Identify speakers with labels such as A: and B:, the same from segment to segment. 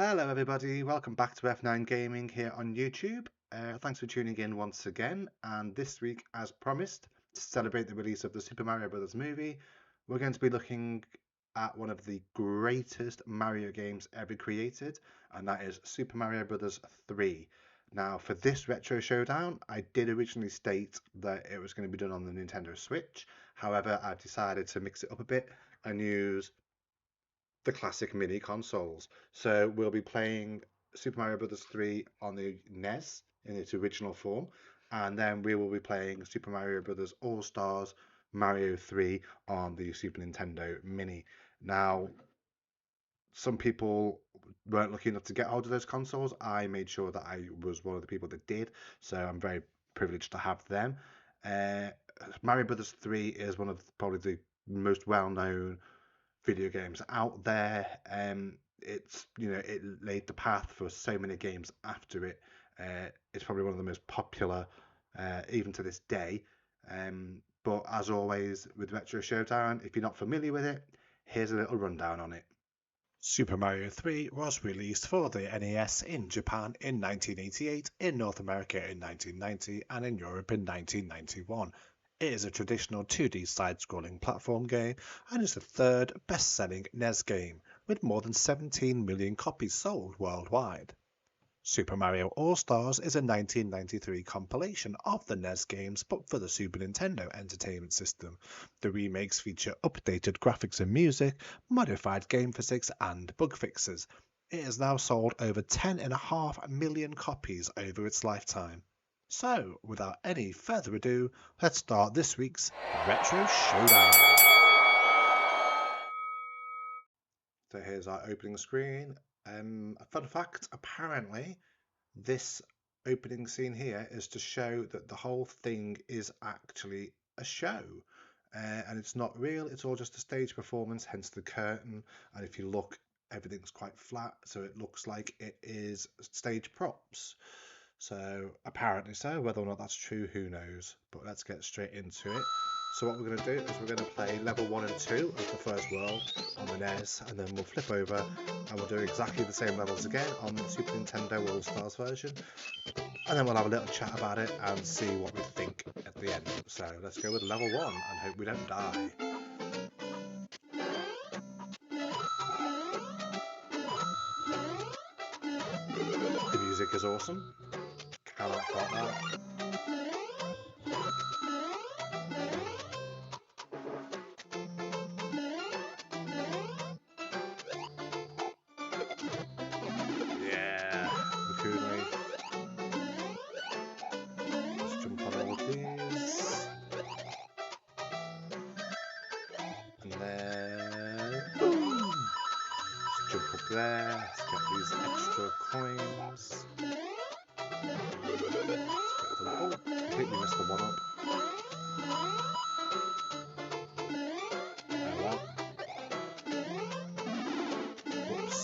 A: Hello everybody, welcome back to F9 Gaming here on YouTube. Thanks for tuning in once again, and this week, as promised, to celebrate the release of the Super Mario Bros. Movie, we're going to be looking at one of the greatest Mario games ever created, and that is Super Mario Bros. 3. Now, for this Retro Showdown, I did originally state that it was going to be done on the Nintendo Switch. However, I've decided to mix it up a bit and use the classic mini consoles. So we'll be playing Super Mario Bros. 3 on the NES in its original form, and then we will be playing Super Mario Bros. All Stars Mario 3 on the Super Nintendo Mini. Now, some people weren't lucky enough to get hold of those consoles. I made sure that I was one of the people that did, so I'm very privileged to have them. Uh, Mario Bros. 3 is one of probably the most well-known video games out there. It laid the path for so many games after it. It's probably one of the most popular, even to this day. But as always with Retro Showdown, if you're not familiar with it, here's a little rundown on it.
B: Super Mario 3 was released for the NES in Japan in 1988, in North America in 1990, and in Europe in 1991. It is a traditional 2D side-scrolling platform game and is the third best-selling NES game, with more than 17 million copies sold worldwide. Super Mario All-Stars is a 1993 compilation of the NES games but for the Super Nintendo Entertainment System. The remakes feature updated graphics and music, modified game physics, and bug fixes. It has now sold over 10.5 million copies over its lifetime. So, without any further ado, let's start this week's Retro Showdown.
A: So here's our opening screen. A fun fact, apparently this opening scene here is to show that the whole thing is actually a show. And it's not real, it's all just a stage performance, hence the curtain. And if you look, everything's quite flat, so it looks like it is stage props. So apparently so, whether or not that's true, who knows. But let's get straight into it. So what we're going to do is we're going to play level 1 and 2 of the first world on the NES, and then we'll flip over and we'll do exactly the same levels again on the Super Nintendo All-Stars version. And then we'll have a little chat about it and see what we think at the end. So let's go with level 1 and hope we don't die. The music is awesome. Cannot fault that. Yeah, raccoon wave. Let's jump on all of these. And then boom! Let's jump up there. Let's get these extra coins. Let's get them. Oh, completely missed the one up. Oh well. Whoops.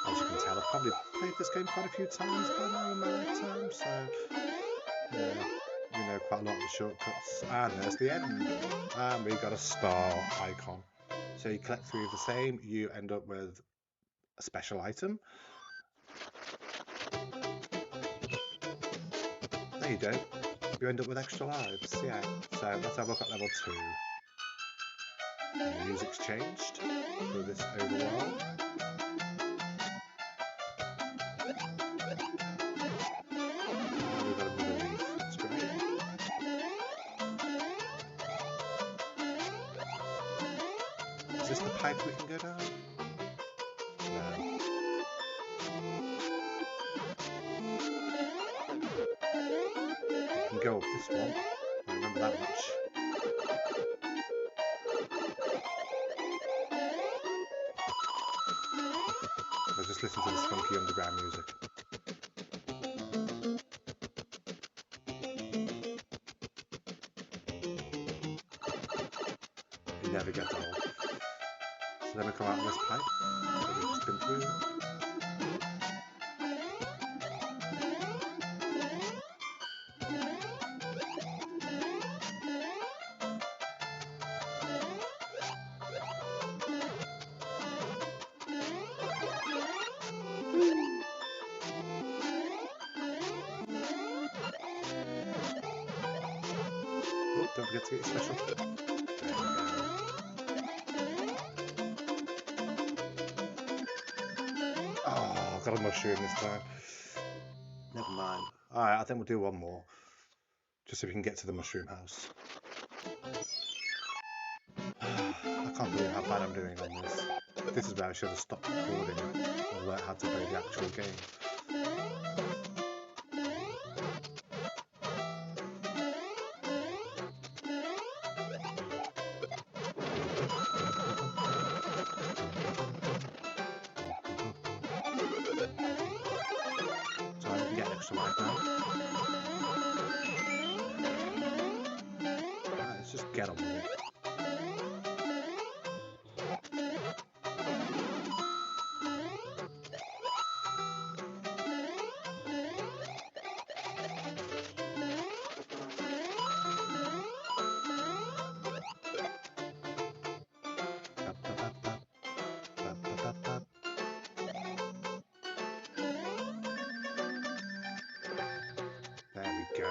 A: As you can tell, I've probably played this game quite a few times by now in my lifetime, so yeah, we know quite a lot of the shortcuts. And there's the end. And we got a star icon. So you collect 3 of the same, you end up with a special item. There you go. You end up with extra lives, yeah. So let's have a look at level 2. And the music's changed for this overworld. We've got another leaf, that's great. Is this the pipe we can go down? No. We can go up this one. I remember that much. Let's just listen to this funky underground music. It never gets old. So then we come out of this pipe that we've just been through. forget to get your special. There we go. Oh, I've got a mushroom this time. Never mind. Alright, I think we'll do one more. Just so we can get to the mushroom house. I can't believe how bad I'm doing on this. This is where I should have stopped recording and learned how to play the actual game. So I can get extra life now. Right, let's just get on with it. There we go.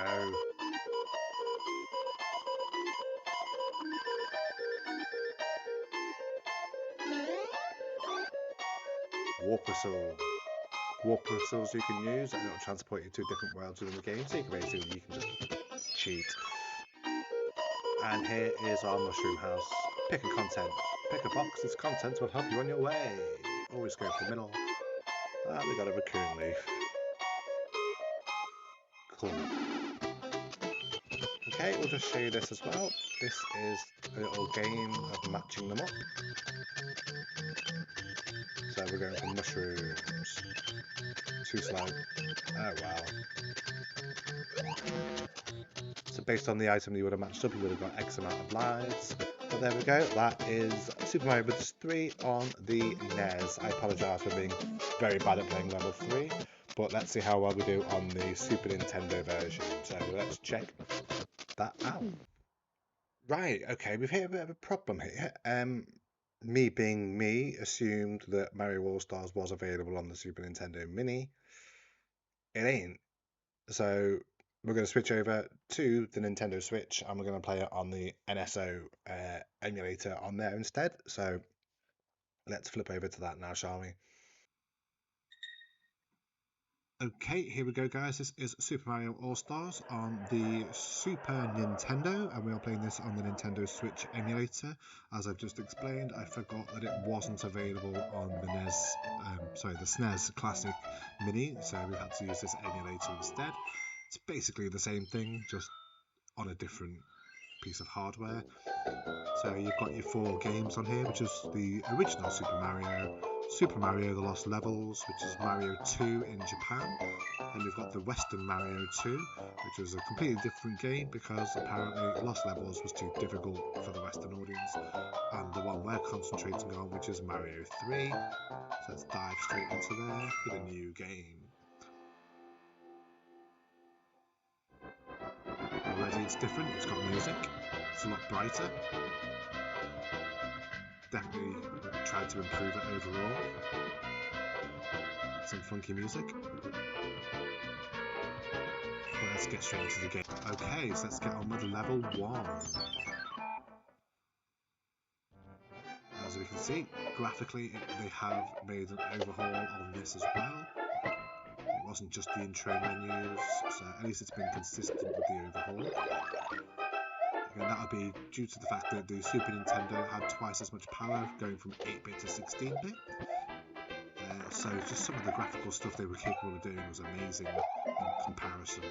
A: Warp whistle. Warp whistles you can use, and it'll transport you to different worlds within the game, so you can basically just cheat. And here is our mushroom house. Pick a content. Pick a box. Its contents will help you on your way. Always go for the middle. And we got a raccoon leaf. Cool. Okay, we'll just show you this as well. This is a little game of matching them up. So we're going for mushrooms. Too slow. Oh wow. So based on the item you would have matched up, you would have got X amount of lives. But there we go. That is Super Mario Bros. 3 on the NES. I apologise for being very bad at playing level 3. But let's see how well we do on the Super Nintendo version. So let's check that out. Right, okay, we've hit a bit of a problem here. Me being me assumed that Mario All-Stars was available on the Super Nintendo Mini. It ain't. So we're going to switch over to the Nintendo Switch and we're going to play it on the NSO emulator on there instead. So let's flip over to that now, shall we? Okay, here we go, guys. This is Super Mario All-Stars on the Super Nintendo, and we are playing this on the Nintendo Switch emulator. As I've just explained, I forgot that it wasn't available on the the SNES Classic Mini, so we had to use this emulator instead. It's basically the same thing, just on a different piece of hardware. So you've got your 4 games on here, which is the original Super Mario The Lost Levels, which is Mario 2 in Japan, and we've got the Western Mario 2, which was a completely different game because apparently Lost Levels was too difficult for the Western audience, and the one we're concentrating on, which is Mario 3. So let's dive straight into there with a new game. Already it's different, it's got music, it's a lot brighter. Definitely tried to improve it overall. Some funky music. But let's get straight into the game. Okay, so let's get on with level 1. As we can see, graphically they have made an overhaul on this as well. It wasn't just the intro menus, so at least it's been consistent with the overhaul. Again, that would be due to the fact that the Super Nintendo had twice as much power, going from 8-bit to 16-bit. So just some of the graphical stuff they were capable of doing was amazing in comparison.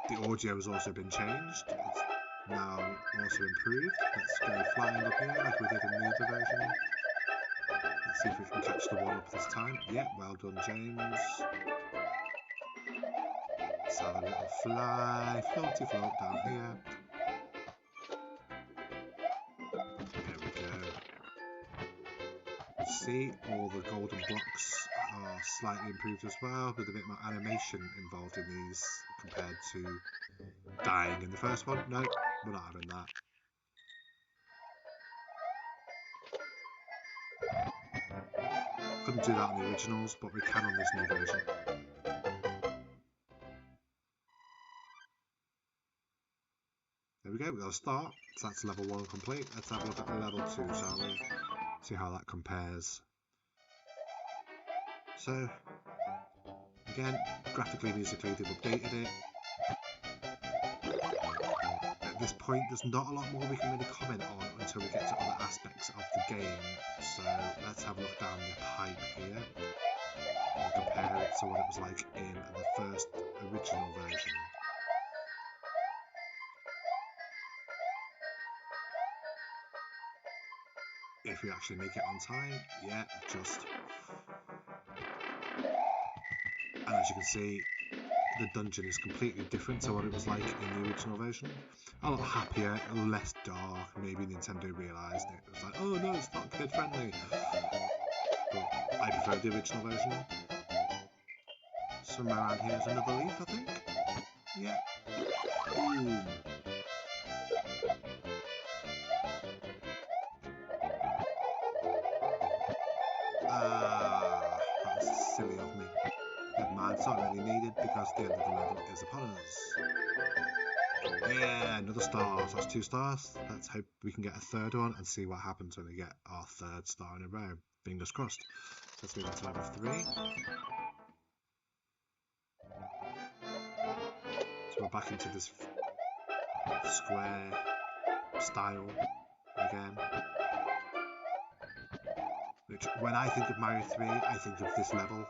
A: The audio has also been changed. It's now also improved. Let's go flying up here like we did in the other version. Let's see if we can catch the one up this time. Yeah, well done, James. Let's have a little fly, floaty float down here. There we go. You see, all the golden blocks are slightly improved as well, with a bit more animation involved in these compared to dying in the first one. No, we're not having that. Couldn't do that on the originals, but we can on this new version.
B: There we go, we've got a start. So that's level 1 complete. Let's have a look at level 2, shall we? See how that compares. So, again, graphically, musically, they've updated it. At this point, there's not a lot more we can really comment on until we get to other aspects of the game. So let's have a look down the pipe here and compare it to what it was like in the first original version. If we actually make it on time, yeah, just. And as you can see, the dungeon is completely different to what it was like in the original version. A lot happier, less dark. Maybe Nintendo realised it. It was like, oh no, it's not kid friendly. But I prefer the original version. Somewhere around here is another leaf, I think. Yeah. Ooh. That's silly of me. Never mind, it's not really needed because the end of the level is upon us. Yeah, another star. So that's 2 stars. Let's hope we can get a third one and see what happens when we get our 3rd star in a row. Fingers crossed. So let's move on to level 3. So we're back into this square style again. Which, when I think of Mario 3, I think of this level.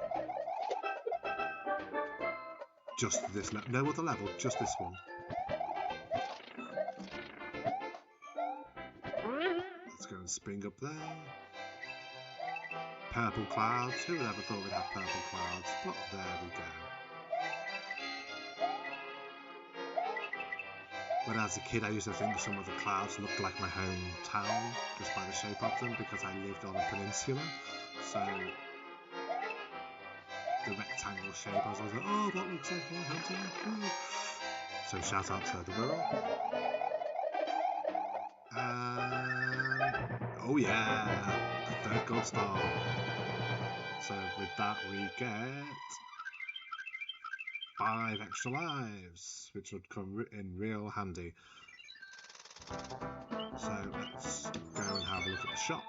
B: Just this level. No other level, just this one. Let's go and spring up there. Purple clouds. Who would ever thought we'd have purple clouds? But there we go. When I was a kid, I used to think some of the clouds looked like my hometown just by the shape of them because I lived on a peninsula. So the rectangle shape, I was like, oh, that looks like my hometown. So shout out to the world. Oh yeah, a 3rd gold star. So with that we get 5 extra lives, which would come in real handy. So let's go and have a look at the shop.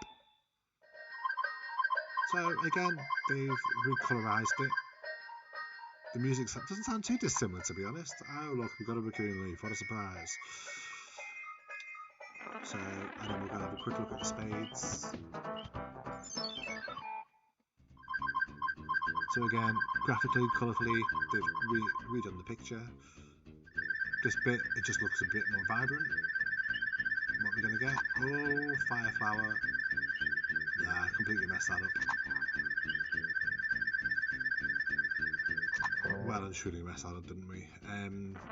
B: So again, they've recolorized it. The music doesn't sound too dissimilar, to be honest. Oh look, we've got a Raccoon Leaf, what a surprise. So, and then we're going to have a quick look at the spades. So again, graphically, colourfully, they've redone the picture. This bit, it just looks a bit more vibrant. What we're going to get? Oh, fire flower. Nah, completely messed that up. Well and truly messed that up, didn't we?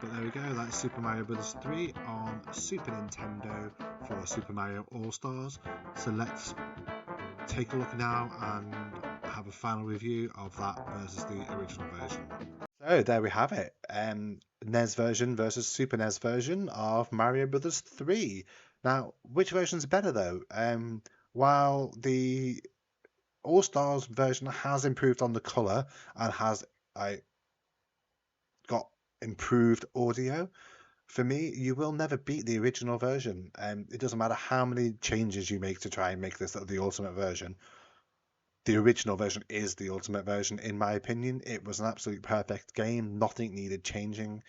B: But there we go, that's Super Mario Bros. 3 on Super Nintendo for Super Mario All-Stars. So let's take a look now and have a final review of that versus the original version. So there we have it. NES version versus Super NES version of Mario Bros. 3. Now, which version's better though? While the All-Stars version has improved on the colour and has got improved audio, for me, you will never beat the original version. It doesn't matter how many changes you make to try and make this the ultimate version. The original version is the ultimate version, in my opinion. It was an absolute perfect game. Nothing needed changing.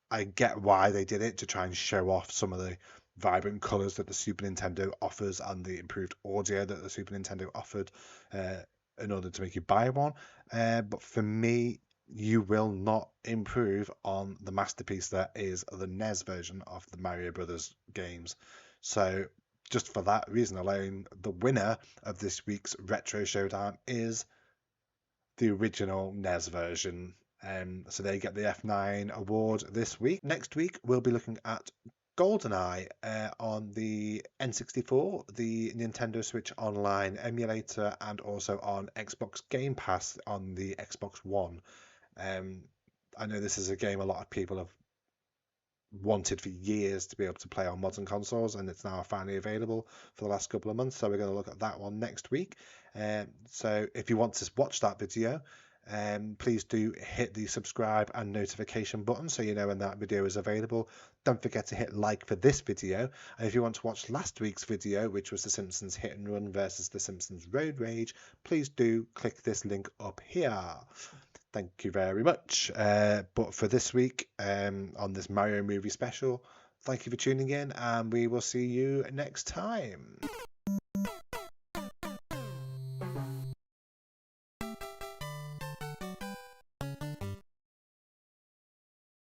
B: I get why they did it, to try and show off some of the vibrant colours that the Super Nintendo offers and the improved audio that the Super Nintendo offered in order to make you buy one. But for me, you will not improve on the masterpiece that is the NES version of the Mario Brothers games. So just for that reason alone, the winner of this week's Retro Showdown is the original NES version. So they get the F9 award this week. Next week, we'll be looking at GoldenEye on the N64, the Nintendo Switch Online emulator, and also on Xbox Game Pass on the Xbox One. I know this is a game a lot of people have wanted for years to be able to play on modern consoles, and it's now finally available for the last couple of months. So we're going to look at that one next week. So if you want to watch that video, Please do hit the subscribe and notification button so you know when that video is available. Don't forget to hit like for this video. And if you want to watch last week's video, which was The Simpsons Hit and Run versus The Simpsons Road Rage, please do click this link up here. Thank you very much. But for this week, on this Mario movie special, thank you for tuning in, and we will see you next time.